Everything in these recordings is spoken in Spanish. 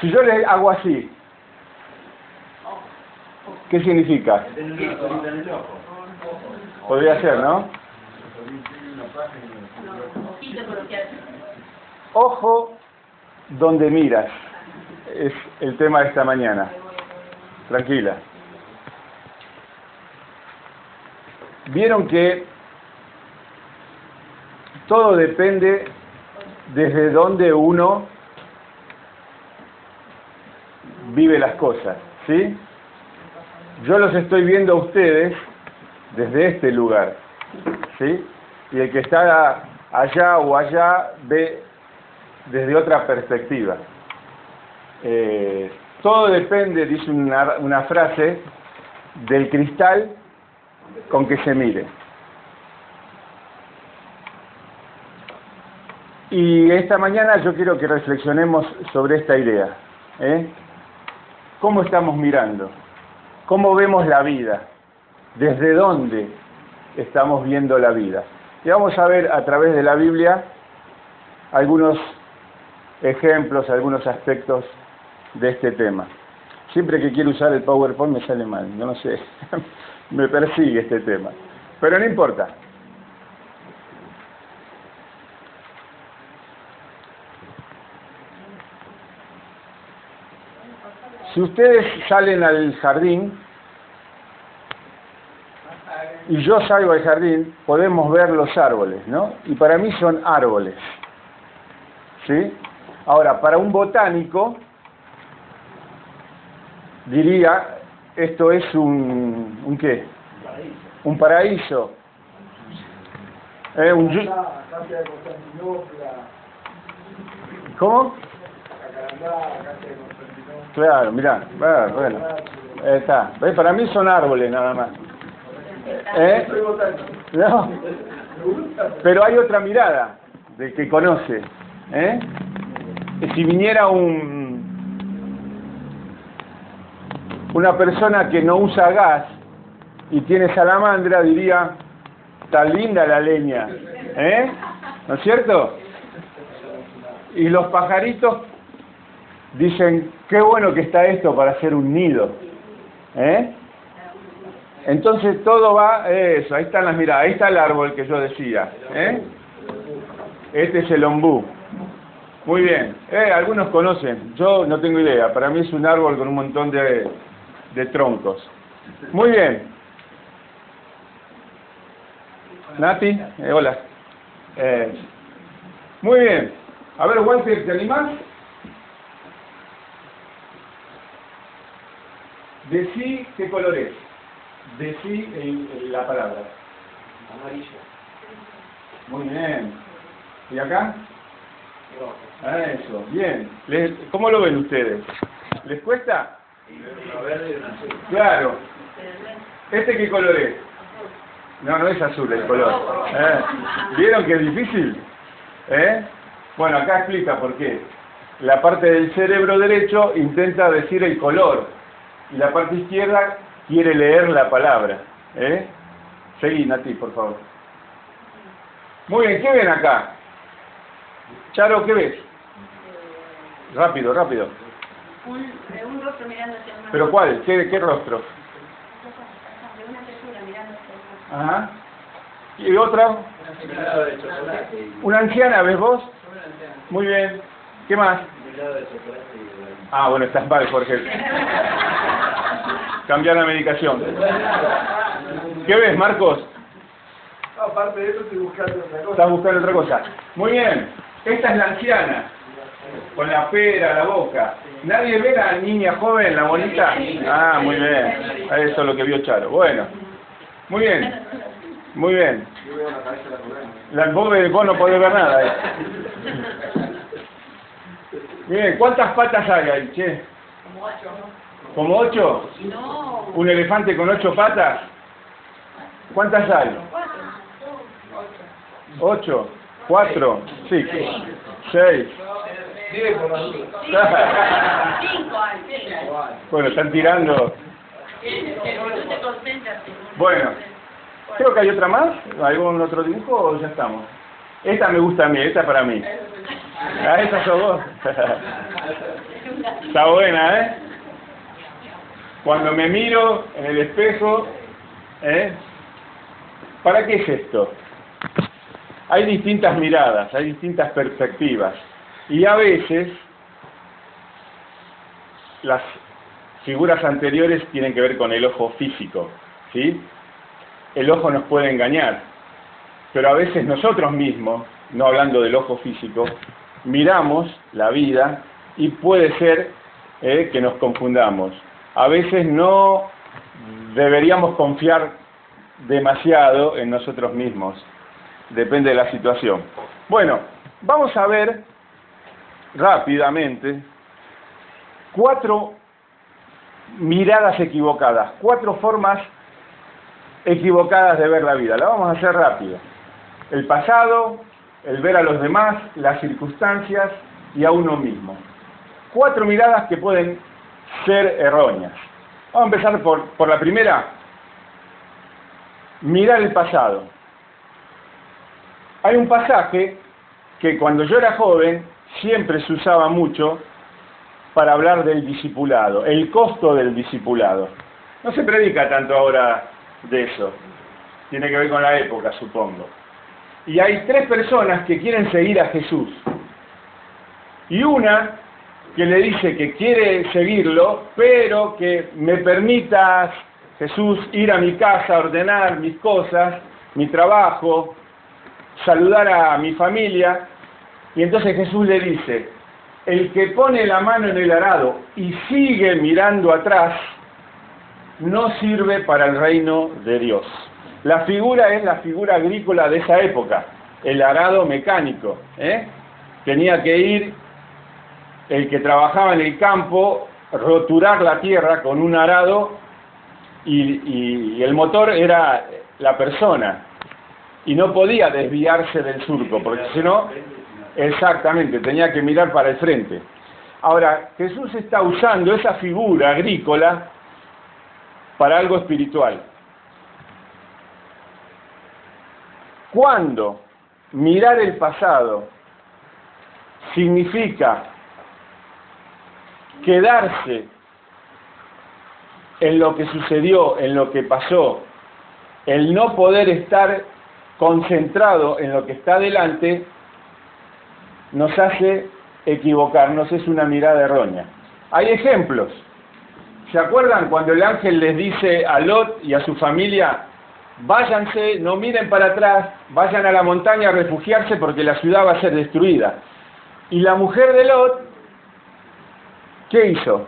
Si yo le hago así, ¿qué significa? Podría ser, ¿no? Ojo donde miras. Es el tema de esta mañana. Tranquila. Vieron que todo depende desde donde uno vive las cosas, ¿sí? Yo los estoy viendo a ustedes desde este lugar, ¿sí? Y el que está allá o allá ve desde otra perspectiva. Todo depende, dice una frase, del cristal con que se mire. Y esta mañana yo quiero que reflexionemos sobre esta idea. ¿Cómo estamos mirando? ¿Cómo vemos la vida? ¿Desde dónde estamos viendo la vida? Y vamos a ver a través de la Biblia algunos ejemplos, algunos aspectos de este tema. Siempre que quiero usar el PowerPoint me sale mal, yo no sé, me persigue este tema. Pero no importa. Si ustedes salen al jardín, y yo salgo al jardín, podemos ver los árboles, ¿no? Y para mí son árboles, ¿sí? Ahora, para un botánico, diría, esto es ¿un qué? Un paraíso. ¿Cómo? Claro, mirá, bueno, está. Para mí son árboles nada más. No, pero hay otra mirada del que conoce. Si viniera una persona que no usa gas y tiene salamandra, diría, está linda la leña, ¿no es cierto? Y los pajaritos dicen, qué bueno que está esto para hacer un nido. Entonces todo va, eso, ahí están las miradas, ahí está el árbol que yo decía. Este es el ombú. Muy bien, algunos conocen, yo no tengo idea, para mí es un árbol con un montón de troncos. Muy bien. Nati, hola. Muy bien. A ver, Walter, ¿te animás? Decí qué color es. Decí la palabra. Amarillo. Muy bien. ¿Y acá? Eso, bien. ¿Cómo lo ven ustedes? ¿Les cuesta? Una verde y una azul. Claro. ¿Este qué color es? No, no es azul el color. ¿Vieron que es difícil? Bueno, acá explica por qué. La parte del cerebro derecho intenta decir el color y la parte izquierda quiere leer la palabra. Seguí, Nati, por favor. Muy bien, ¿qué ven acá? Charo, ¿qué ves? Rápido, rápido. Un rostro mirando hacia una... ¿Pero cuál? ¿Qué rostro? De una criatura mirando hacia una... Ajá. ¿Y otra? Helado de chocolate. ¿Una anciana, ves vos? Muy bien. ¿Qué más? Helado de chocolate y Ah, bueno, estás mal, Jorge. Cambiar la medicación. ¿Qué ves, Marcos? aparte de eso estoy buscando otra cosa. Estás buscando otra cosa. Muy bien. Esta es la anciana. Con la pera, la boca. ¿Nadie ve a la niña joven, la bonita? Ah, muy bien. Eso es lo que vio Charo. Bueno. Muy bien. Muy bien. Yo veo la cabeza de la Vos no podés ver nada. Bien, ¿cuántas patas hay ahí, che? Como 8, ¿no? ¿Como 8? No. ¿Un elefante con 8 patas? ¿Cuántas hay? 4. 8, 4, sí, 6. Sigue por la duda. 5 hay. Bueno, están tirando. Pero tú te concentras en uno. Bueno, creo que hay otra más. ¿Algún otro dibujo o ya estamos? Esta me gusta a mí, esta para mí. Ah, esa sos vos. Está buena, ¿eh? Cuando me miro en el espejo, ¿eh? ¿Para qué es esto? Hay distintas miradas, hay distintas perspectivas. Y a veces las figuras anteriores tienen que ver con el ojo físico, ¿sí? El ojo nos puede engañar, pero a veces nosotros mismos, no hablando del ojo físico, miramos la vida y puede ser que nos confundamos. A veces no deberíamos confiar demasiado en nosotros mismos. Depende de la situación. Bueno, vamos a ver rápidamente 4 miradas equivocadas, 4 formas equivocadas de ver la vida. La vamos a hacer rápido. El pasado, el ver a los demás, las circunstancias y a uno mismo. 4 miradas que pueden ser erróneas. Vamos a empezar por la primera. Mirar el pasado. Hay un pasaje que cuando yo era joven siempre se usaba mucho para hablar del discipulado, el costo del discipulado. No se predica tanto ahora de eso. Tiene que ver con la época, supongo. Y hay 3 personas que quieren seguir a Jesús. Y una que le dice que quiere seguirlo, pero que me permitas, Jesús, ir a mi casa, ordenar mis cosas, mi trabajo, saludar a mi familia. Y entonces Jesús le dice, el que pone la mano en el arado y sigue mirando atrás, no sirve para el reino de Dios. La figura es la figura agrícola de esa época, el arado mecánico, ¿eh? Tenía que ir el que trabajaba en el campo, roturar la tierra con un arado y el motor era la persona y no podía desviarse del surco, porque si no, exactamente, tenía que mirar para el frente. Ahora, Jesús está usando esa figura agrícola para algo espiritual. Cuando mirar el pasado significa quedarse en lo que sucedió, en lo que pasó, el no poder estar concentrado en lo que está delante, nos hace equivocarnos, es una mirada errónea. Hay ejemplos. ¿Se acuerdan cuando el ángel les dice a Lot y a su familia, váyanse, no miren para atrás, vayan a la montaña a refugiarse porque la ciudad va a ser destruida? Y la mujer de Lot, ¿qué hizo?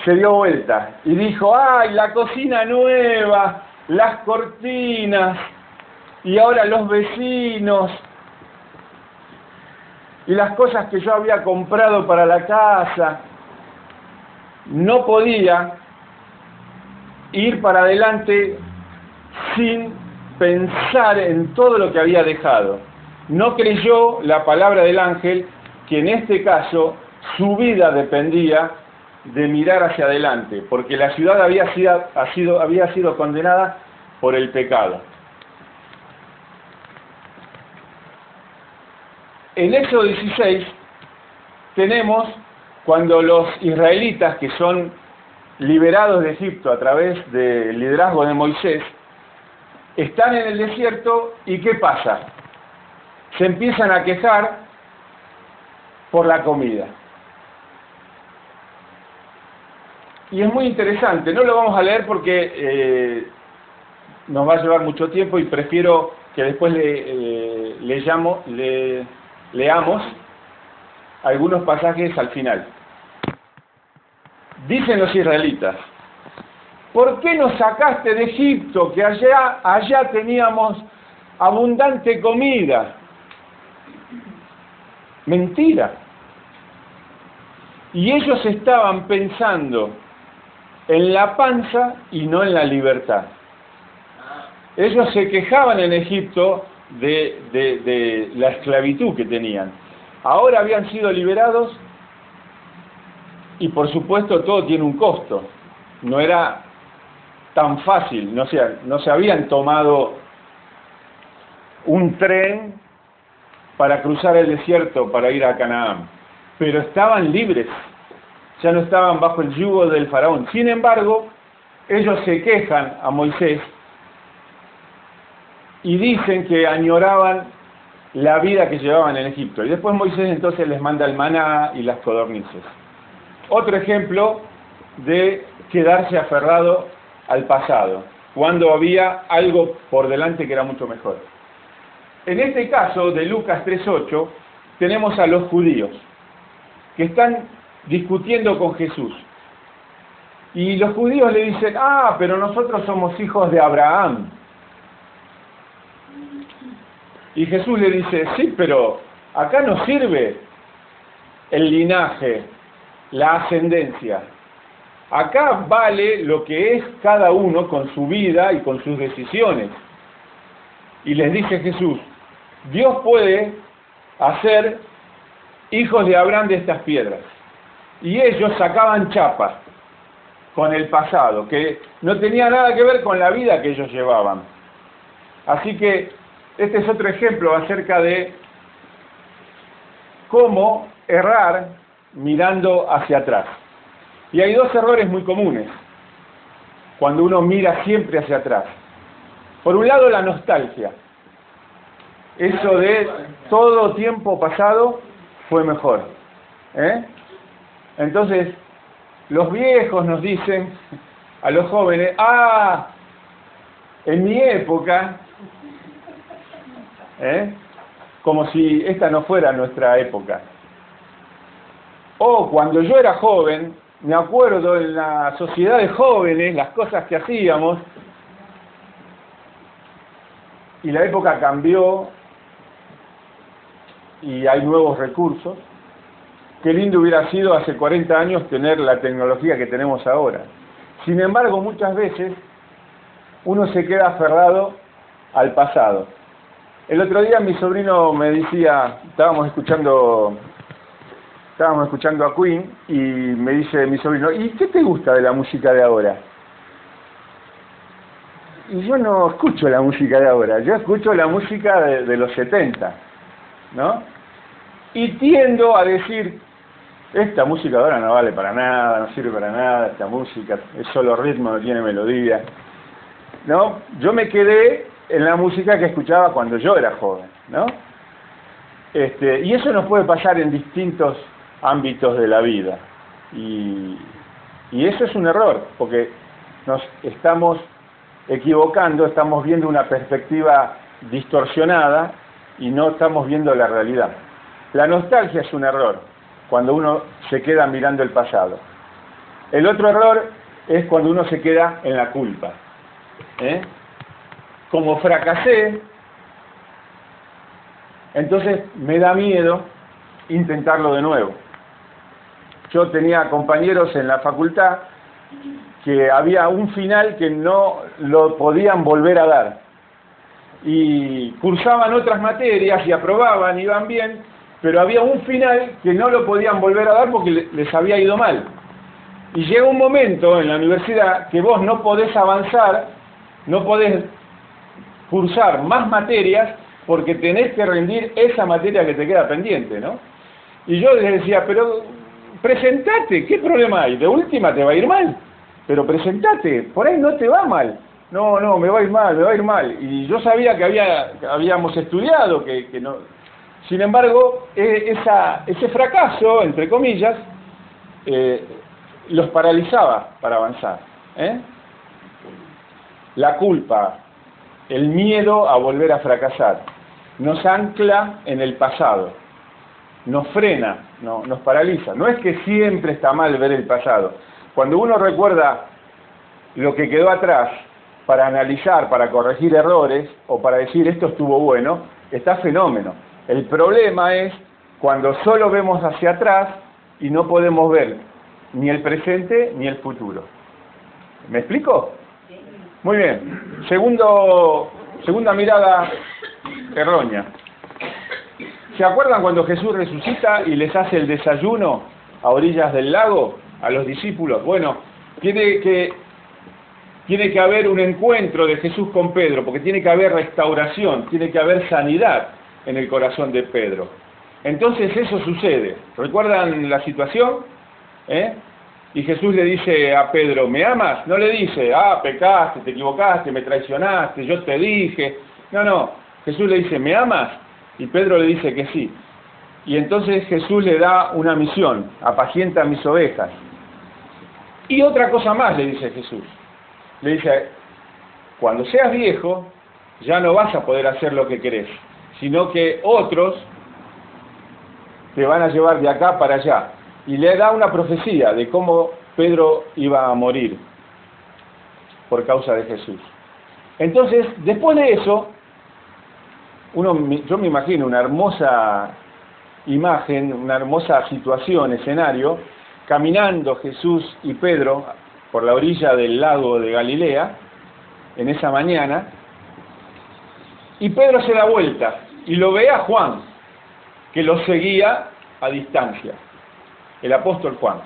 Se dio vuelta y dijo, ¡ay, la cocina nueva, las cortinas, y ahora los vecinos, y las cosas que yo había comprado para la casa! No podía ir para adelante sin pensar en todo lo que había dejado. No creyó la palabra del ángel, que en este caso su vida dependía de mirar hacia adelante, porque la ciudad había sido condenada por el pecado. En Éxodo 16 tenemos cuando los israelitas, que son liberados de Egipto a través del liderazgo de Moisés, están en el desierto y ¿qué pasa? Se empiezan a quejar por la comida. Y es muy interesante, no lo vamos a leer porque nos va a llevar mucho tiempo y prefiero que después leamos algunos pasajes al final. Dicen los israelitas, ¿por qué nos sacaste de Egipto, que allá teníamos abundante comida? Mentira. Y ellos estaban pensando en la panza y no en la libertad. Ellos se quejaban en Egipto de la esclavitud que tenían. Ahora habían sido liberados y por supuesto todo tiene un costo. No era tan fácil, no se habían tomado un tren para cruzar el desierto para ir a Canaán, pero estaban libres, ya no estaban bajo el yugo del faraón. Sin embargo, ellos se quejan a Moisés y dicen que añoraban la vida que llevaban en Egipto. Y después Moisés entonces les manda el maná y las codornices. Otro ejemplo de quedarse aferrado al pasado, cuando había algo por delante que era mucho mejor. En este caso de Lucas 3:8 tenemos a los judíos que están discutiendo con Jesús. Y los judíos le dicen, pero nosotros somos hijos de Abraham. Y Jesús le dice, sí, pero acá no sirve el linaje, la ascendencia. Acá vale lo que es cada uno con su vida y con sus decisiones. Y les dice Jesús, Dios puede hacer hijos de Abraham de estas piedras. Y ellos sacaban chapa con el pasado, que no tenía nada que ver con la vida que ellos llevaban. Así que este es otro ejemplo acerca de cómo errar mirando hacia atrás. Y hay dos errores muy comunes cuando uno mira siempre hacia atrás. Por un lado, la nostalgia. Eso de todo tiempo pasado fue mejor. Entonces, los viejos nos dicen a los jóvenes, en mi época, como si esta no fuera nuestra época. O cuando yo era joven, me acuerdo en la sociedad de jóvenes, las cosas que hacíamos, y la época cambió, y hay nuevos recursos. Qué lindo hubiera sido hace 40 años tener la tecnología que tenemos ahora. Sin embargo, muchas veces uno se queda aferrado al pasado. El otro día mi sobrino me decía, estábamos escuchando a Queen, y me dice mi sobrino, ¿y qué te gusta de la música de ahora? Y yo no escucho la música de ahora, yo escucho la música de los 70, ¿no? Y tiendo a decir, esta música de ahora no vale para nada, no sirve para nada, esta música es solo ritmo, no tiene melodía, ¿no? Yo me quedé en la música que escuchaba cuando yo era joven, ¿no? Y eso nos puede pasar en distintos ámbitos de la vida. Y eso es un error, porque nos estamos equivocando, estamos viendo una perspectiva distorsionada y no estamos viendo la realidad. La nostalgia es un error, cuando uno se queda mirando el pasado. El otro error es cuando uno se queda en la culpa. Como fracasé, entonces me da miedo intentarlo de nuevo. Yo tenía compañeros en la facultad que había un final que no lo podían volver a dar. Y cursaban otras materias y aprobaban, iban bien, pero había un final que no lo podían volver a dar porque les había ido mal. Y llega un momento en la universidad que vos no podés avanzar, no podés cursar más materias porque tenés que rendir esa materia que te queda pendiente, ¿no? Y yo les decía, pero presentate, ¿qué problema hay? De última te va a ir mal, pero presentate, por ahí no te va mal. No, me va a ir mal. Y yo sabía que habíamos estudiado, que no. Sin embargo, ese fracaso, entre comillas, los paralizaba para avanzar. La culpa, el miedo a volver a fracasar, nos ancla en el pasado, nos frena, nos paraliza. No es que siempre está mal ver el pasado. Cuando uno recuerda lo que quedó atrás, para analizar, para corregir errores, o para decir esto estuvo bueno, está fenómeno. El problema es cuando solo vemos hacia atrás y no podemos ver ni el presente ni el futuro. ¿Me explico? Muy bien. Segunda mirada errónea. ¿Se acuerdan cuando Jesús resucita y les hace el desayuno a orillas del lago a los discípulos? Bueno, tiene que haber un encuentro de Jesús con Pedro, porque tiene que haber restauración, tiene que haber sanidad. en el corazón de Pedro. Entonces eso sucede. ¿Recuerdan la situación? Y Jesús le dice a Pedro, ¿me amas? No le dice, pecaste, te equivocaste, me traicionaste, yo te dije. No. Jesús le dice, ¿me amas? Y Pedro le dice que sí. Y entonces Jesús le da una misión, apacienta mis ovejas. Y otra cosa más le dice Jesús. Le dice, cuando seas viejo, ya no vas a poder hacer lo que querés, sino que otros te van a llevar de acá para allá. Y le da una profecía de cómo Pedro iba a morir por causa de Jesús. Entonces, después de eso, yo me imagino una hermosa imagen, una hermosa situación, escenario, caminando Jesús y Pedro por la orilla del lago de Galilea, en esa mañana, y Pedro se da vuelta y lo ve a Juan, que lo seguía a distancia, el apóstol Juan.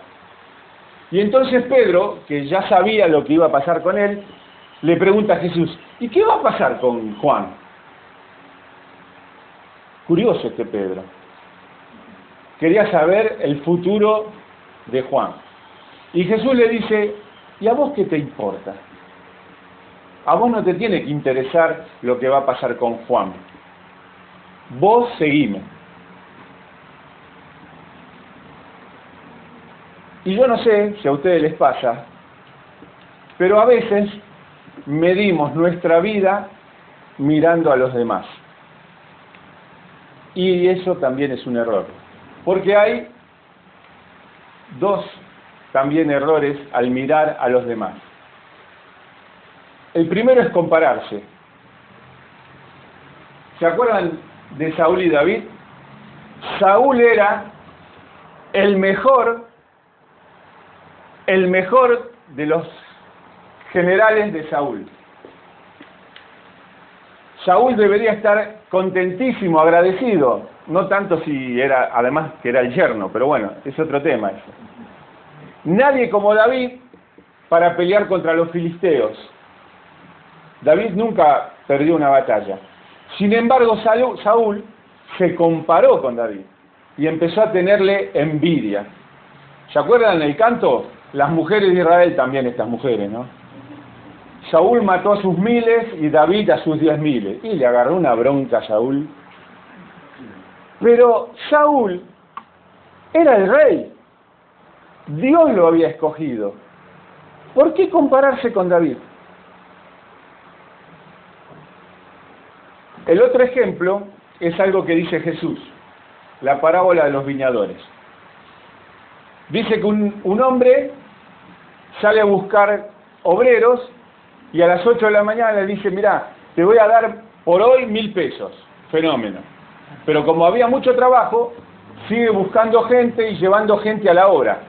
Y entonces Pedro, que ya sabía lo que iba a pasar con él, le pregunta a Jesús, ¿y qué va a pasar con Juan? Curioso este Pedro. Quería saber el futuro de Juan. Y Jesús le dice, ¿y a vos qué te importa? A vos no te tiene que interesar lo que va a pasar con Juan. Vos seguime. Y yo no sé si a ustedes les pasa, pero a veces medimos nuestra vida mirando a los demás. Y eso también es un error. Porque hay dos también errores al mirar a los demás. El primero es compararse. ¿Se acuerdan de Saúl y David? Saúl era el mejor de los generales de Saúl. Saúl debería estar contentísimo, agradecido, no tanto si era, además que era el yerno, pero bueno, es otro tema eso. Nadie como David para pelear contra los filisteos. David nunca perdió una batalla. Sin embargo, Saúl se comparó con David y empezó a tenerle envidia. ¿Se acuerdan el canto? Las mujeres de Israel también, estas mujeres, ¿no? Saúl mató a sus 1000 y David a sus 10.000. Y le agarró una bronca a Saúl. Pero Saúl era el rey. Dios lo había escogido. ¿Por qué compararse con David? El otro ejemplo es algo que dice Jesús, la parábola de los viñadores. Dice que un hombre sale a buscar obreros y a las 8 de la mañana le dice, mirá, te voy a dar por hoy 1000 pesos. Fenómeno. Pero como había mucho trabajo, sigue buscando gente y llevando gente a la obra.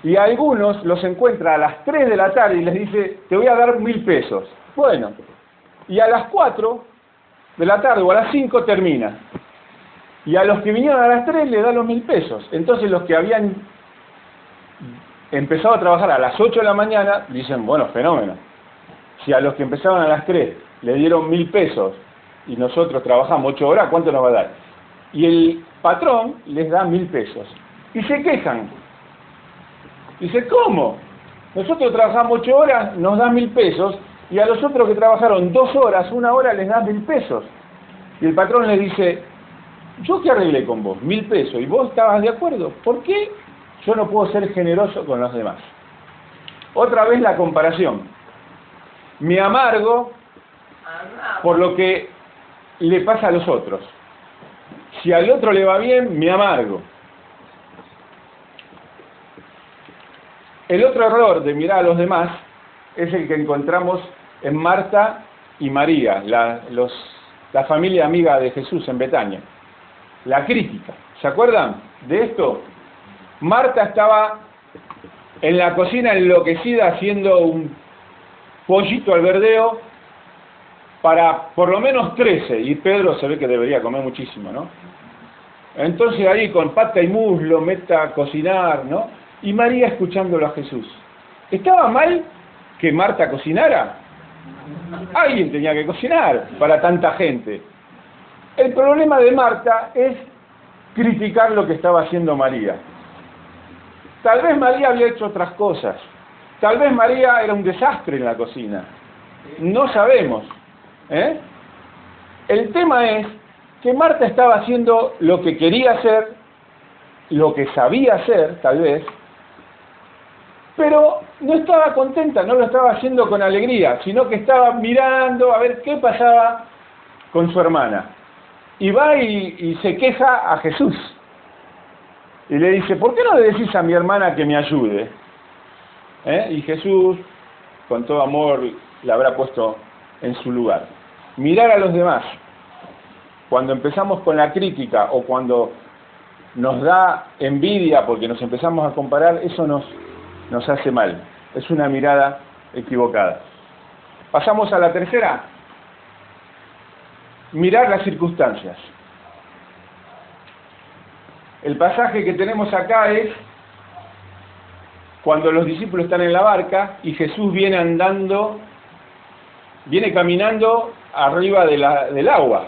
Y a algunos los encuentra a las 3 de la tarde y les dice, te voy a dar 1000 pesos. Bueno, y a las 4 de la tarde o a las 5 termina. Y a los que vinieron a las 3 le da los 1000 pesos. Entonces los que habían empezado a trabajar a las 8 de la mañana dicen, bueno, fenómeno. Si a los que empezaron a las 3 le dieron 1000 pesos y nosotros trabajamos 8 horas, ¿cuánto nos va a dar? Y el patrón les da 1000 pesos. Y se quejan. Dice, ¿cómo? Nosotros trabajamos 8 horas, nos da 1000 pesos, y a los otros que trabajaron 2 horas, 1 hora, les da 1000 pesos. Y el patrón les dice, ¿yo qué arreglé con vos? 1000 pesos. ¿Y vos estabas de acuerdo? ¿Por qué yo no puedo ser generoso con los demás? Otra vez la comparación. Me amargo por lo que le pasa a los otros. Si al otro le va bien, me amargo. El otro error de mirar a los demás es el que encontramos en Marta y María, la familia amiga de Jesús en Betania. La crítica. ¿Se acuerdan de esto? Marta estaba en la cocina enloquecida haciendo un pollito al verdeo para por lo menos 13, y Pedro se ve que debería comer muchísimo, ¿no? Entonces ahí con pata y muslo mete a cocinar, ¿no? Y María escuchándolo a Jesús. ¿Estaba mal que Marta cocinara? Alguien tenía que cocinar para tanta gente. El problema de Marta es criticar lo que estaba haciendo María. Tal vez María había hecho otras cosas. Tal vez María era un desastre en la cocina. No sabemos. El tema es que Marta estaba haciendo lo que quería hacer, lo que sabía hacer, tal vez, pero no estaba contenta, no lo estaba haciendo con alegría, sino que estaba mirando a ver qué pasaba con su hermana. Y va y se queja a Jesús. Y le dice, ¿por qué no le decís a mi hermana que me ayude? Y Jesús, con todo amor, la habrá puesto en su lugar. Mirar a los demás. Cuando empezamos con la crítica o cuando nos da envidia porque nos empezamos a comparar, eso nos hace mal. Es una mirada equivocada. Pasamos a la tercera. Mirar las circunstancias. El pasaje que tenemos acá es cuando los discípulos están en la barca y Jesús viene caminando arriba del agua.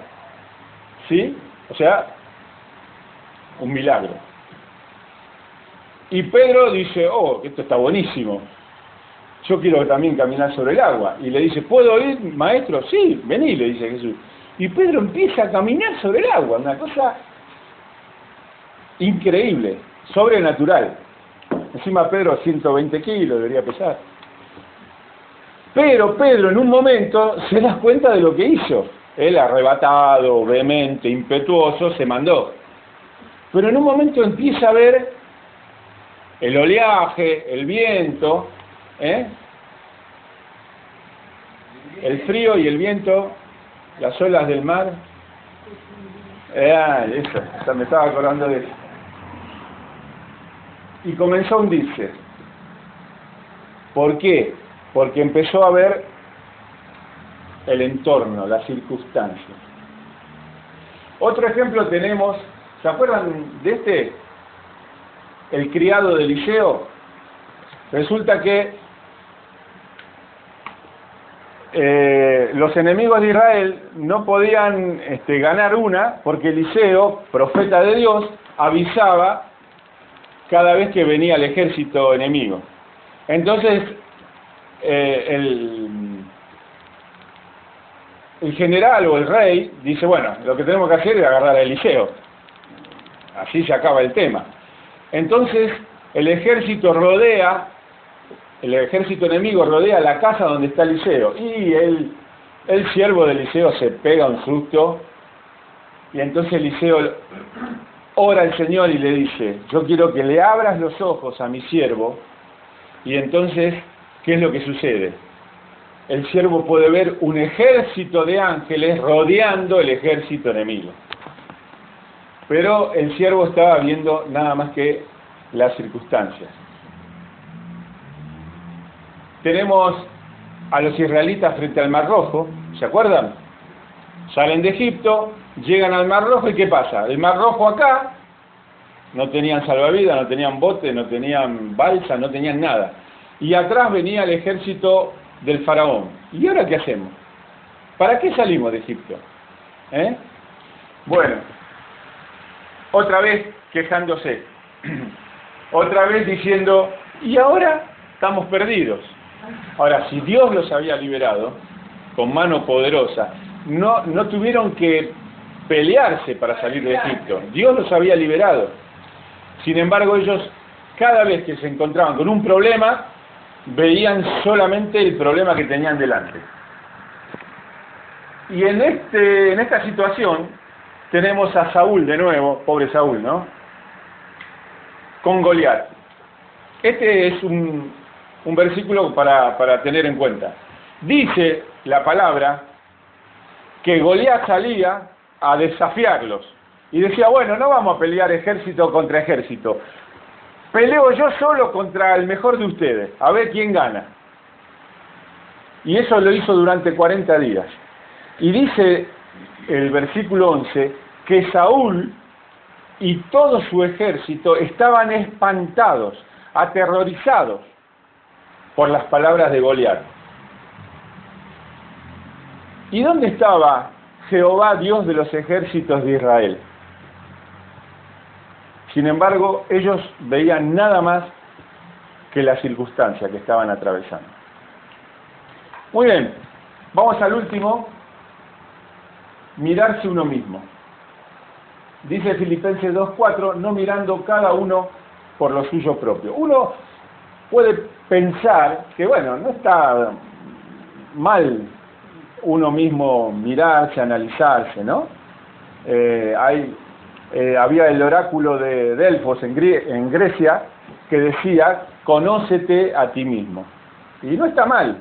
¿Sí? O sea, un milagro. Y Pedro dice, esto está buenísimo. Yo quiero también caminar sobre el agua. Y le dice, ¿puedo ir, maestro? Sí, vení, le dice Jesús. Y Pedro empieza a caminar sobre el agua, una cosa increíble, sobrenatural. Encima Pedro 120 kilos debería pesar. Pero Pedro en un momento se da cuenta de lo que hizo. Él arrebatado, vehemente, impetuoso, se mandó. Pero en un momento empieza a ver el oleaje, el viento, el frío y el viento, las olas del mar. Eso, me estaba acordando de eso. Y comenzó a hundirse. ¿Por qué? Porque empezó a ver el entorno, las circunstancias. Otro ejemplo tenemos, ¿se acuerdan de este? El criado de Eliseo. Resulta que los enemigos de Israel no podían ganar una porque Eliseo, profeta de Dios, avisaba cada vez que venía el ejército enemigo. Entonces, el general o el rey dice, bueno, lo que tenemos que hacer es agarrar a Eliseo. Así se acaba el tema. Entonces, el ejército enemigo rodea la casa donde está Eliseo. Y el siervo de Eliseo se pega un susto. Y entonces Eliseo ora al Señor y le dice, yo quiero que le abras los ojos a mi siervo. Y entonces, ¿qué es lo que sucede? El siervo puede ver un ejército de ángeles rodeando el ejército enemigo. Pero el siervo estaba viendo nada más que las circunstancias. Tenemos a los israelitas frente al Mar Rojo, ¿se acuerdan? Salen de Egipto, llegan al Mar Rojo y ¿qué pasa? El Mar Rojo acá, no tenían salvavidas, no tenían bote, no tenían balsa, no tenían nada. Y atrás venía el ejército del faraón. ¿Y ahora qué hacemos? ¿Para qué salimos de Egipto? Bueno, otra vez quejándose, otra vez diciendo, y ahora estamos perdidos. Ahora, si Dios los había liberado con mano poderosa, no tuvieron que pelearse para salir de Egipto. Dios los había liberado. Sin embargo, ellos, cada vez que se encontraban con un problema, veían solamente el problema que tenían delante. Y en esta situación tenemos a Saúl de nuevo, pobre Saúl, ¿no? Con Goliat. Este es un versículo para tener en cuenta. Dice la palabra que Goliat salía a desafiarlos y decía, bueno, no vamos a pelear ejército contra ejército, peleo yo solo contra el mejor de ustedes, a ver quién gana. Y eso lo hizo durante 40 días. Y dice el versículo 11 que Saúl y todo su ejército estaban espantados, aterrorizados por las palabras de Goliat. ¿Y dónde estaba Jehová, Dios de los ejércitos de Israel. Sin embargo, ellos veían nada más que la circunstancia que estaban atravesando. Muy bien, vamos al último, mirarse uno mismo. Dice Filipenses 2:4, no mirando cada uno por lo suyo propio. Uno puede pensar que, bueno, no está mal uno mismo mirarse, analizarse, ¿no? Había el oráculo de Delfos en Grecia que decía, conócete a ti mismo. Y no está mal,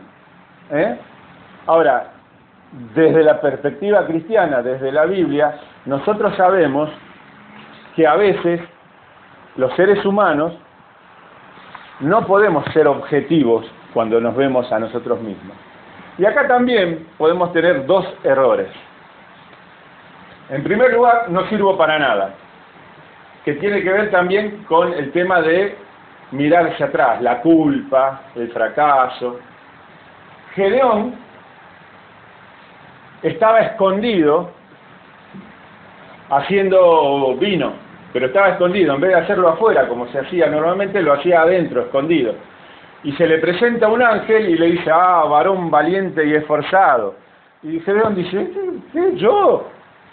¿eh? Ahora, desde la perspectiva cristiana, desde la Biblia, nosotros sabemos que a veces los seres humanos no podemos ser objetivos cuando nos vemos a nosotros mismos. Y acá también podemos tener dos errores. En primer lugar, no sirvo para nada, que tiene que ver también con el tema de mirarse atrás, la culpa, el fracaso. Gedeón estaba escondido haciendo vino, pero estaba escondido, en vez de hacerlo afuera como se hacía normalmente, lo hacía adentro, escondido. Y se le presenta un ángel y le dice, varón valiente y esforzado. Y Gedeón dice, ¿qué? ¿Yo?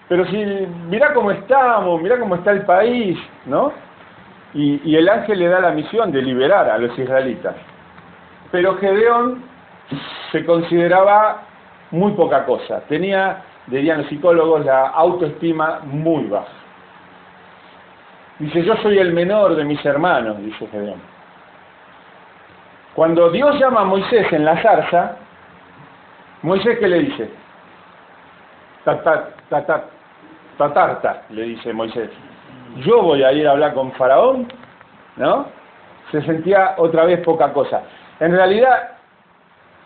Pero si, mirá cómo estamos, mirá cómo está el país, ¿no? Y el ángel le da la misión de liberar a los israelitas. Pero Gedeón se consideraba muy poca cosa. Tenía, dirían los psicólogos, la autoestima muy baja. Dice, yo soy el menor de mis hermanos, dice Gedeón. Cuando Dios llama a Moisés en la zarza, Moisés, ¿qué le dice? Tatarta, le dice Moisés. Yo voy a ir a hablar con Faraón, ¿no? Se sentía otra vez poca cosa. En realidad,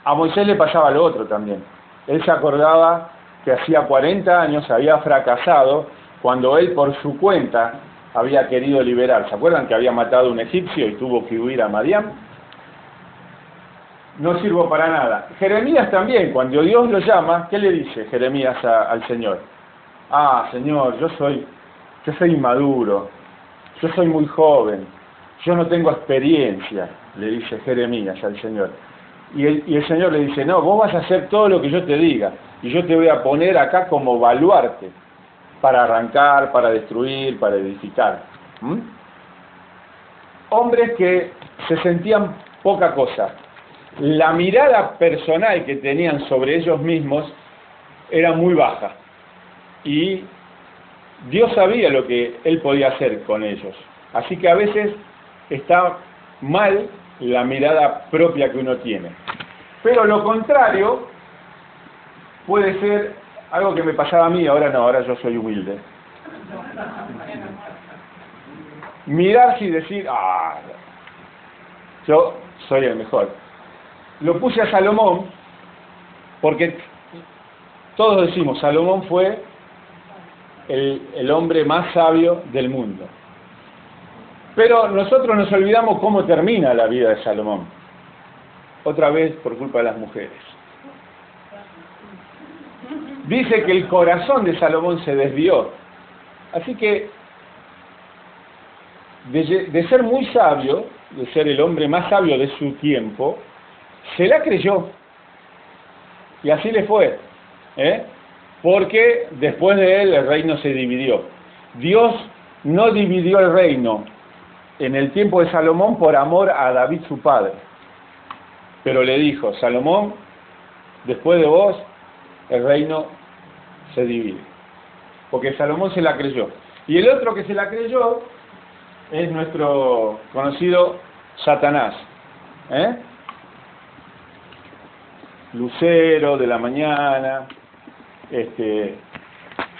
a Moisés le pasaba lo otro también. Él se acordaba que hacía 40 años había fracasado cuando él por su cuenta había querido liberar. ¿Se acuerdan que había matado a un egipcio y tuvo que huir a Madián? No sirvo para nada. Jeremías también, cuando Dios lo llama, ¿qué le dice Jeremías al Señor? Señor, yo soy inmaduro, yo soy muy joven, yo no tengo experiencia, le dice Jeremías al Señor. Y el Señor le dice, no, vos vas a hacer todo lo que yo te diga, y yo te voy a poner acá como baluarte, para arrancar, para destruir, para edificar. Hombres que se sentían poca cosa. La mirada personal que tenían sobre ellos mismos era muy baja. Y Dios sabía lo que Él podía hacer con ellos. Así que a veces está mal la mirada propia que uno tiene. Pero lo contrario puede ser algo que me pasaba a mí, ahora no, ahora yo soy humilde. Mirarse y decir, yo soy el mejor. Lo puse a Salomón porque todos decimos, Salomón fue el hombre más sabio del mundo. Pero nosotros nos olvidamos cómo termina la vida de Salomón. Otra vez por culpa de las mujeres. Dice que el corazón de Salomón se desvió. Así que, de ser muy sabio, de ser el hombre más sabio de su tiempo, se la creyó. Y así le fue. Porque después de él el reino se dividió. Dios no dividió el reino en el tiempo de Salomón por amor a David su padre. Pero le dijo, Salomón, después de vos, el reino se divide. Porque Salomón se la creyó. Y el otro que se la creyó es nuestro conocido Satanás. Lucero de la mañana.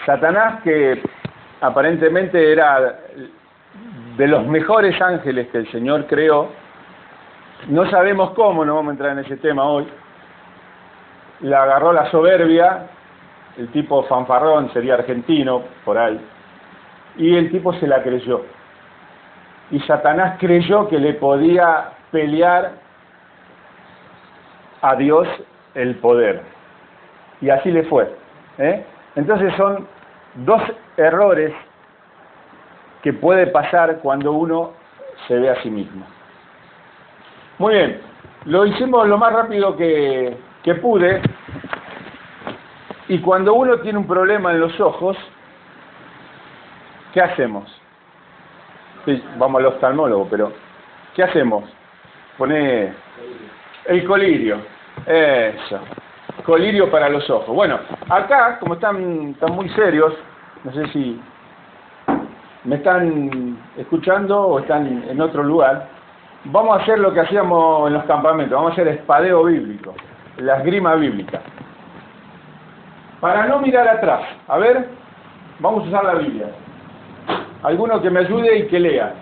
Satanás, que aparentemente era de los mejores ángeles que el Señor creó. No sabemos cómo, no vamos a entrar en ese tema hoy. Le agarró la soberbia, el tipo fanfarrón, sería argentino, por ahí, y el tipo se la creyó. Y Satanás creyó que le podía pelear a Dios el poder. Y así le fue. Entonces son dos errores que puede pasar cuando uno se ve a sí mismo. Muy bien, lo hicimos lo más rápido que pude, y cuando uno tiene un problema en los ojos, ¿qué hacemos? Sí, vamos al oftalmólogo, pero ¿qué hacemos? Pone el colirio, eso, colirio para los ojos. Bueno, acá, como están muy serios, no sé si me están escuchando o están en otro lugar, vamos a hacer lo que hacíamos en los campamentos, vamos a hacer espadeo bíblico, la esgrima bíblica. Para no mirar atrás, a ver, vamos a usar la Biblia. Alguno que me ayude y que lea.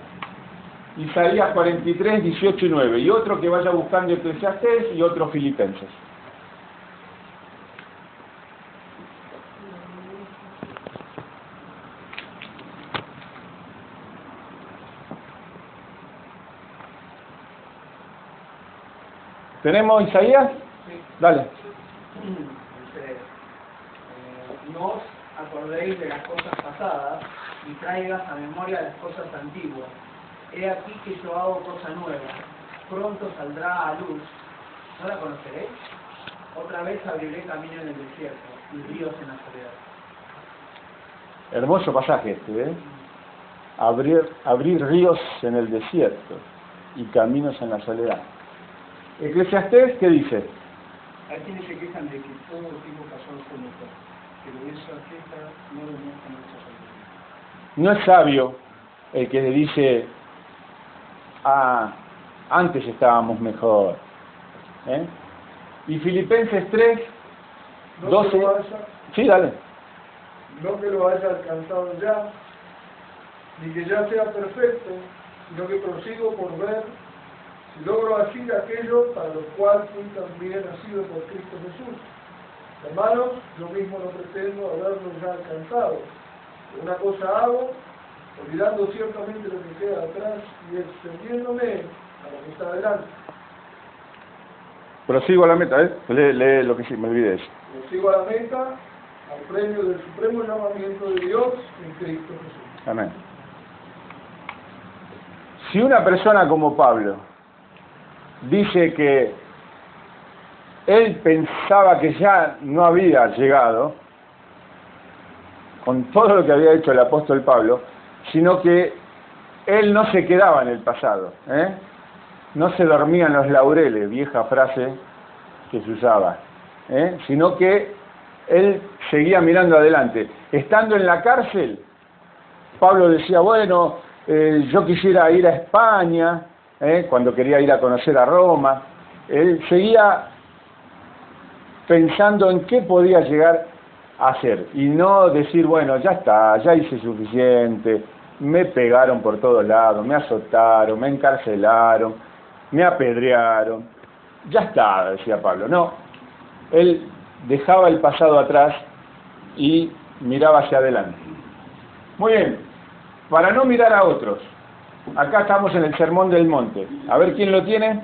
Isaías 43, 18 y 9. Y otro que vaya buscando Eclesiastés y otro Filipenses. ¿Tenemos Isaías? Sí. Dale. Dice, no os acordéis de las cosas pasadas y traigas a memoria las cosas antiguas. He aquí que yo hago cosa nueva, pronto saldrá a luz. ¿No la conoceréis? Otra vez abriré camino en el desierto y ríos en la soledad. Hermoso pasaje este, ¿eh? Abrir ríos en el desierto y caminos en la soledad. Eclesiastés, ¿qué dice? Hay quienes se quejan de que todo el tiempo pasado fue mejor, pero esa queja no demuestra mucha sabiduría. No es sabio el que dice, antes estábamos mejor. ¿Eh? Y Filipenses 3, No 12. que lo haya, Sí, dale. no que lo haya alcanzado ya, ni que ya sea perfecto, sino que prosigo por ver si logro así aquello para lo cual fui también nacido por Cristo Jesús. Hermanos, yo mismo no pretendo haberlo ya alcanzado. Una cosa hago, olvidando ciertamente lo que queda atrás y extendiéndome a lo que está adelante. Prosigo a la meta, ¿eh? Lee lo que sí, me olvidé de eso. Prosigo a la meta, al premio del supremo llamamiento de Dios en Cristo Jesús. Amén. Si una persona como Pablo dice que él pensaba que ya no había llegado, con todo lo que había hecho el apóstol Pablo, sino que él no se quedaba en el pasado, ¿eh? No se dormía en los laureles, vieja frase que se usaba, ¿eh? Sino que él seguía mirando adelante. Estando en la cárcel, Pablo decía, bueno, yo quisiera ir a España, cuando quería ir a conocer a Roma. Él seguía pensando en qué podía llegar a hacer y no decir, bueno, ya está, ya hice suficiente, me pegaron por todos lados, me azotaron, me encarcelaron, me apedrearon, ya está, decía Pablo. No, él dejaba el pasado atrás y miraba hacia adelante. Muy bien, para no mirar a otros, acá estamos en el Sermón del Monte. A ver quién lo tiene.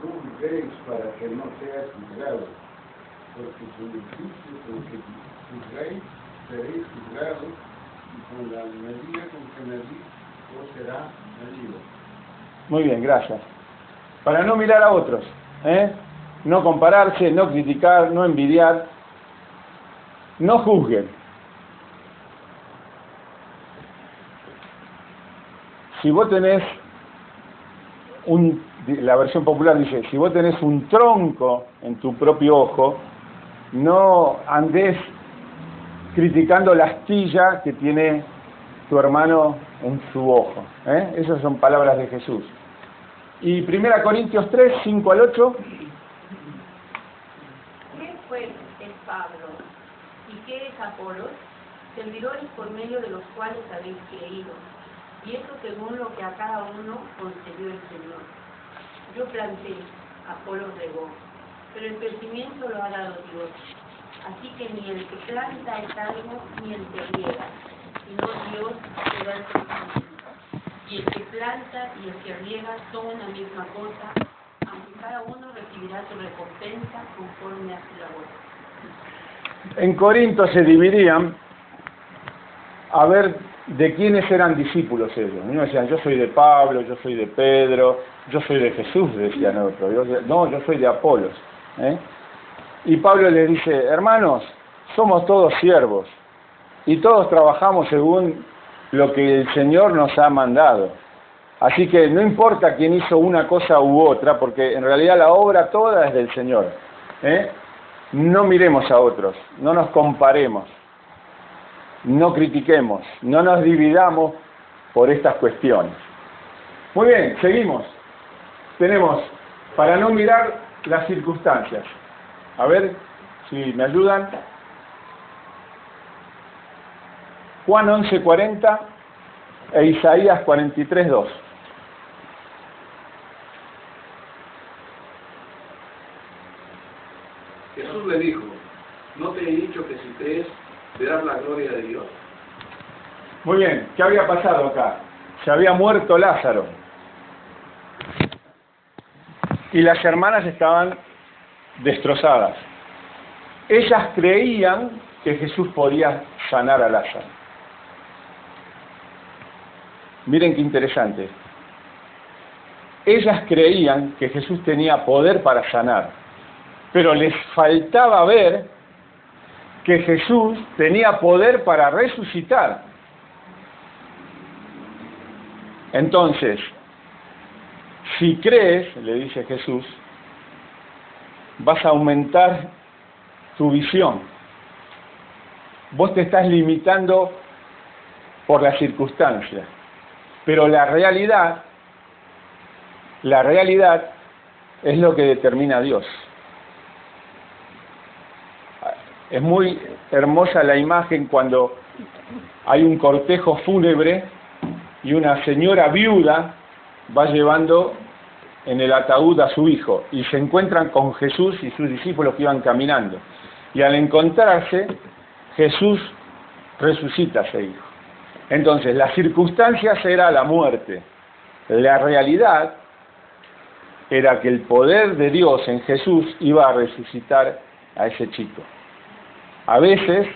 Tú veis para que no seas juzgado, porque con el juicio con que juzgáis, seréis juzgados, y con la medida con que medís, os será medido. Muy bien, gracias. Para no mirar a otros, no compararse, no criticar, no envidiar, no juzguen. Si vos tenés la versión popular dice, si vos tenés un tronco en tu propio ojo, no andés criticando la astilla que tiene tu hermano en su ojo. Esas son palabras de Jesús. Y 1 Corintios 3, 5 al 8. ¿Qué pues es Pablo? ¿Y qué es Apolos? Servidores por medio de los cuales habéis creído. Y eso según lo que a cada uno concedió el Señor. Yo planté, Apolos regó, pero el crecimiento lo ha dado Dios. Así que ni el que planta es algo, ni el que riega, sino Dios que da el crecimiento. Y el que planta y el que riega son una misma cosa, aunque cada uno recibirá su recompensa conforme a su labor. en Corinto se dividían a ver de quiénes eran discípulos ellos. Unos decían, yo soy de Pablo, yo soy de Pedro, yo soy de Jesús, decían otros. No, yo soy de Apolos. Y Pablo les dice, hermanos, somos todos siervos y todos trabajamos según lo que el Señor nos ha mandado. Así que no importa quién hizo una cosa u otra, porque en realidad la obra toda es del Señor. No miremos a otros, no nos comparemos, no critiquemos, no nos dividamos por estas cuestiones. Muy bien, seguimos. Tenemos, para no mirar las circunstancias. A ver si me ayudan. Juan 11:40 e Isaías 43:2. Jesús le dijo, ¿no te he dicho que si crees, verás la gloria de Dios? Muy bien, ¿qué había pasado acá? Se había muerto Lázaro. Y las hermanas estaban destrozadas. Ellas creían que Jesús podía sanar a Lázaro. Miren qué interesante. Ellas creían que Jesús tenía poder para sanar, pero les faltaba ver que Jesús tenía poder para resucitar. Entonces, si crees, le dice Jesús, vas a aumentar tu visión. Vos te estás limitando por las circunstancias, pero la realidad es lo que determina a Dios. Es muy hermosa la imagen cuando hay un cortejo fúnebre y una señora viuda va llevando en el ataúd a su hijo y se encuentran con Jesús y sus discípulos que iban caminando. Y al encontrarse, Jesús resucita a ese hijo. Entonces, las circunstancias era la muerte. La realidad era que el poder de Dios en Jesús iba a resucitar a ese chico. A veces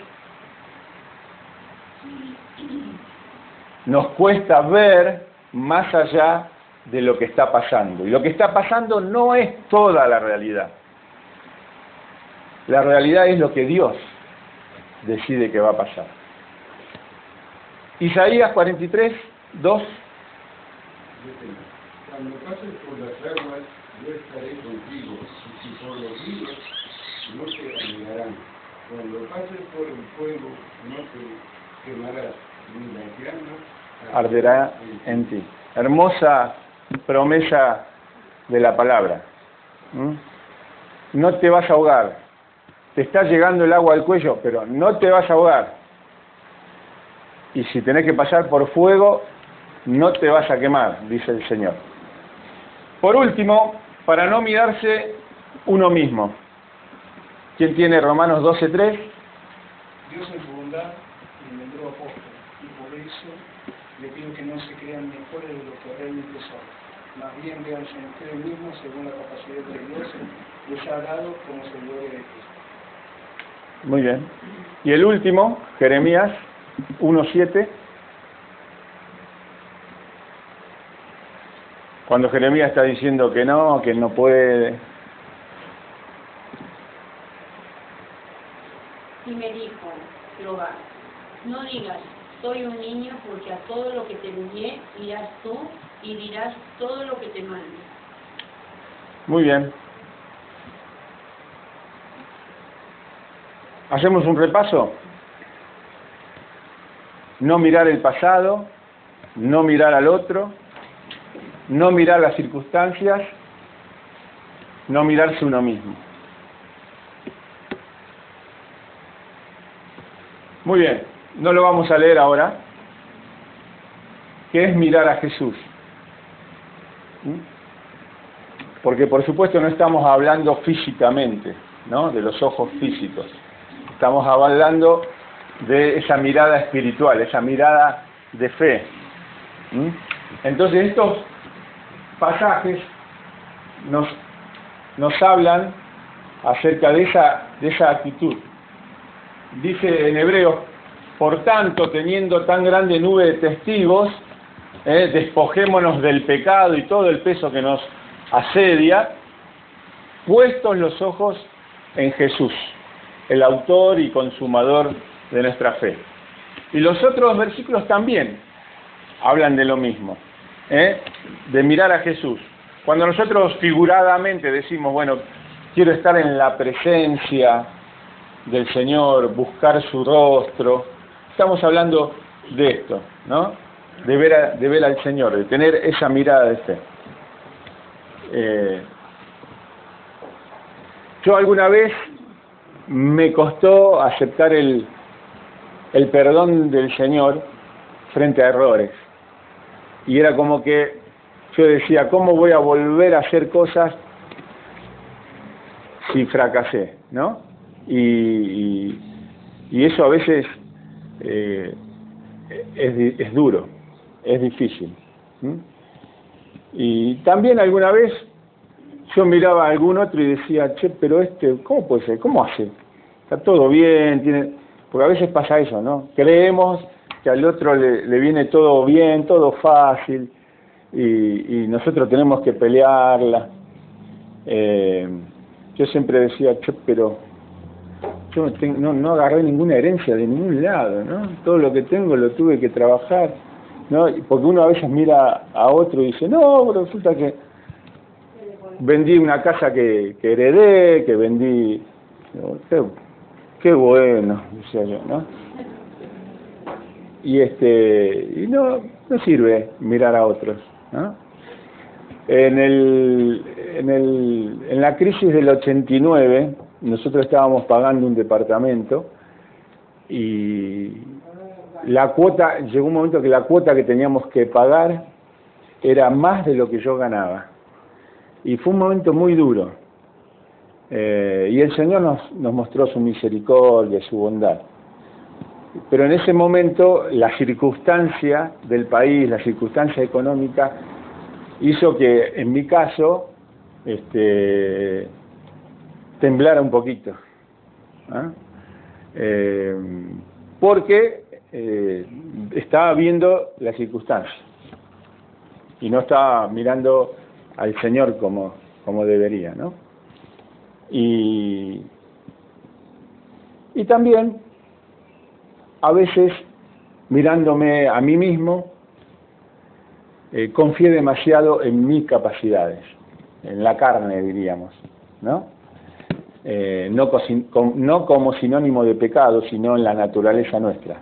nos cuesta ver más allá de lo que está pasando. Y lo que está pasando no es toda la realidad. La realidad es lo que Dios decide que va a pasar. Isaías 43:2. Cuando pases por las aguas, yo estaré contigo, y si por los ríos, no te anegarán. Cuando pases por el fuego, no te quemarás, ni la llama arderá en ti. Hermosa promesa de la palabra. No te vas a ahogar. Te está llegando el agua al cuello, pero no te vas a ahogar. Y si tenés que pasar por fuego, no te vas a quemar, dice el Señor. Por último, para no mirarse uno mismo. ¿Quién tiene Romanos 12:3? Dios en su bondad me envió apóstol, y por eso le pido que no se crean mejores de lo que realmente son. Más bien véanse en ustedes mismos según la capacidad que Dios les ha dado como servidores de Cristo. Muy bien. Y el último, Jeremías 1:7. Cuando Jeremías está diciendo que no puede. Y me dijo Jehová, no digas, soy un niño, porque a todo lo que te envié irás tú y dirás todo lo que te mande. Muy bien. ¿Hacemos un repaso? No mirar el pasado, no mirar al otro, no mirar las circunstancias, no mirarse uno mismo. Muy bien, no lo vamos a leer ahora. ¿Qué es mirar a Jesús? Porque por supuesto no estamos hablando físicamente, ¿no? De los ojos físicos. Estamos hablando de esa mirada espiritual, esa mirada de fe. Entonces estos pasajes nos hablan acerca de esa actitud. dice en hebreo, por tanto, teniendo tan grande nube de testigos, despojémonos del pecado y todo el peso que nos asedia, puestos los ojos en Jesús, el autor y consumador de nuestra fe. Y los otros versículos también hablan de lo mismo, de mirar a Jesús. Cuando nosotros figuradamente decimos, bueno, quiero estar en la presencia del Señor, buscar su rostro, estamos hablando de esto, ¿no? De ver al Señor, de tener esa mirada de fe. Yo alguna vez me costó aceptar el perdón del Señor frente a errores. Y era como que yo decía, ¿cómo voy a volver a hacer cosas si fracasé? ¿No? Y eso a veces es duro, es difícil. Y también alguna vez yo miraba a algún otro y decía, che, pero ¿cómo puede ser? ¿Cómo hace? Está todo bien, porque a veces pasa eso, ¿no? Creemos que al otro le viene todo bien, todo fácil, y nosotros tenemos que pelearla. Yo siempre decía, che, pero yo no agarré ninguna herencia de ningún lado, ¿no? Todo lo que tengo lo tuve que trabajar, ¿no? Porque uno a veces mira a otro y dice, no, pero resulta que vendí una casa que heredé, que vendí, qué bueno, decía yo, ¿no? Y no sirve mirar a otros, ¿no? En la crisis del 89, nosotros estábamos pagando un departamento y llegó un momento que la cuota que teníamos que pagar era más de lo que yo ganaba. Y fue un momento muy duro. Y el Señor nos mostró su misericordia, su bondad. Pero en ese momento la circunstancia del país, la circunstancia económica, hizo que en mi caso temblara un poquito. Porque estaba viendo la circunstancia y no estaba mirando al Señor como debería, ¿no? Y también a veces mirándome a mí mismo confié demasiado en mis capacidades, en la carne diríamos, ¿no? No como sinónimo de pecado, sino en la naturaleza nuestra.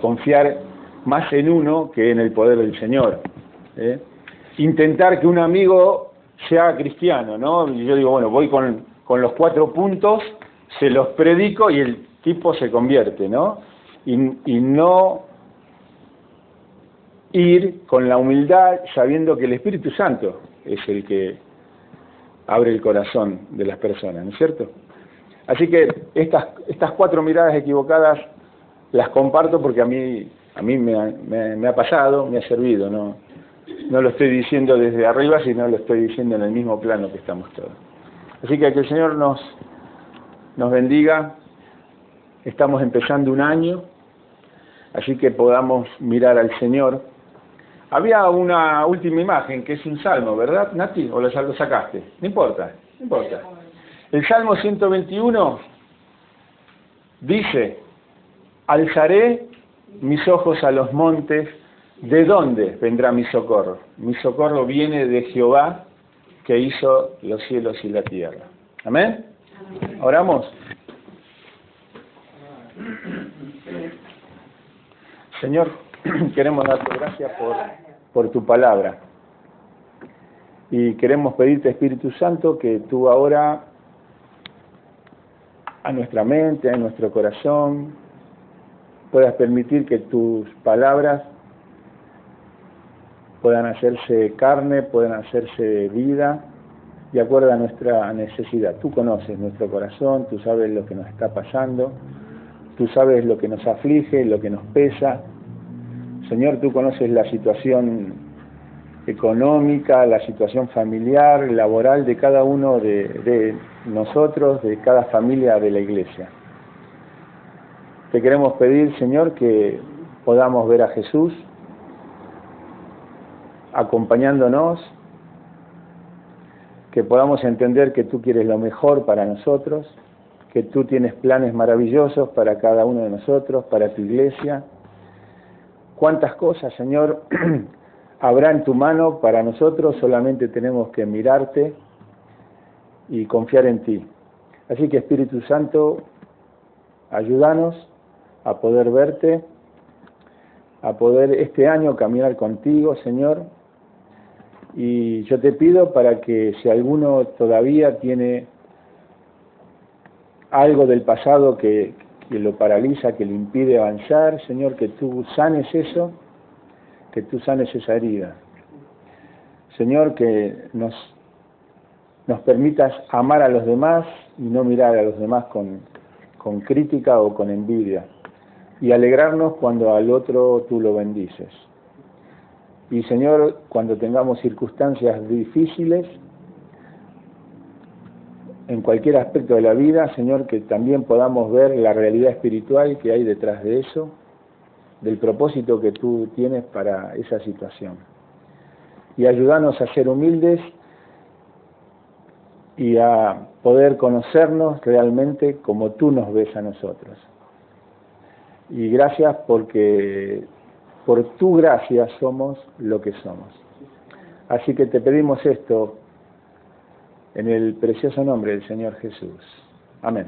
Confiar más en uno que en el poder del Señor. Intentar que un amigo sea cristiano, ¿no? Y yo digo, bueno, voy con los 4 puntos, se los predico y el tipo se convierte, ¿no? Y no ir con la humildad sabiendo que el Espíritu Santo es el que abre el corazón de las personas, ¿no es cierto? Así que estas 4 miradas equivocadas las comparto porque a mí me ha pasado, me ha servido, no lo estoy diciendo desde arriba, sino lo estoy diciendo en el mismo plano que estamos todos. Así que el Señor nos bendiga. Estamos empezando un año, así que podamos mirar al Señor. Había una última imagen, que es un salmo, ¿verdad, Nati? ¿O lo sacaste? No importa. El Salmo 121 dice, alzaré mis ojos a los montes, ¿de dónde vendrá mi socorro? Mi socorro viene de Jehová, que hizo los cielos y la tierra. ¿Amén? ¿Oramos? Señor, queremos darte gracias por tu palabra. Y queremos pedirte, Espíritu Santo, que tú ahora a nuestra mente, a nuestro corazón, puedas permitir que tus palabras puedan hacerse carne, puedan hacerse vida, de acuerdo a nuestra necesidad. Tú conoces nuestro corazón, tú sabes lo que nos está pasando, tú sabes lo que nos aflige, lo que nos pesa. Señor, tú conoces la situación económica, la situación familiar, laboral de cada uno de nosotros, de cada familia de la iglesia. te queremos pedir, Señor, que podamos ver a Jesús acompañándonos, que podamos entender que tú quieres lo mejor para nosotros, que tú tienes planes maravillosos para cada uno de nosotros, para tu iglesia. Cuántas cosas, Señor, habrá en tu mano para nosotros, solamente tenemos que mirarte y confiar en ti. Así que, Espíritu Santo, ayúdanos a poder verte, a poder este año caminar contigo, Señor. Y yo te pido para que si alguno todavía tiene algo del pasado que lo paraliza, que le impide avanzar, Señor, que tú sanes eso, que tú sanes esa herida. Señor, que nos permitas amar a los demás y no mirar a los demás con crítica o con envidia, y alegrarnos cuando al otro tú lo bendices. Y Señor, cuando tengamos circunstancias difíciles, en cualquier aspecto de la vida, Señor, que también podamos ver la realidad espiritual que hay detrás de eso, del propósito que tú tienes para esa situación. Y ayúdanos a ser humildes y a poder conocernos realmente como tú nos ves a nosotros. Y gracias porque por tu gracia somos lo que somos. Así que te pedimos esto en el precioso nombre del Señor Jesús. Amén.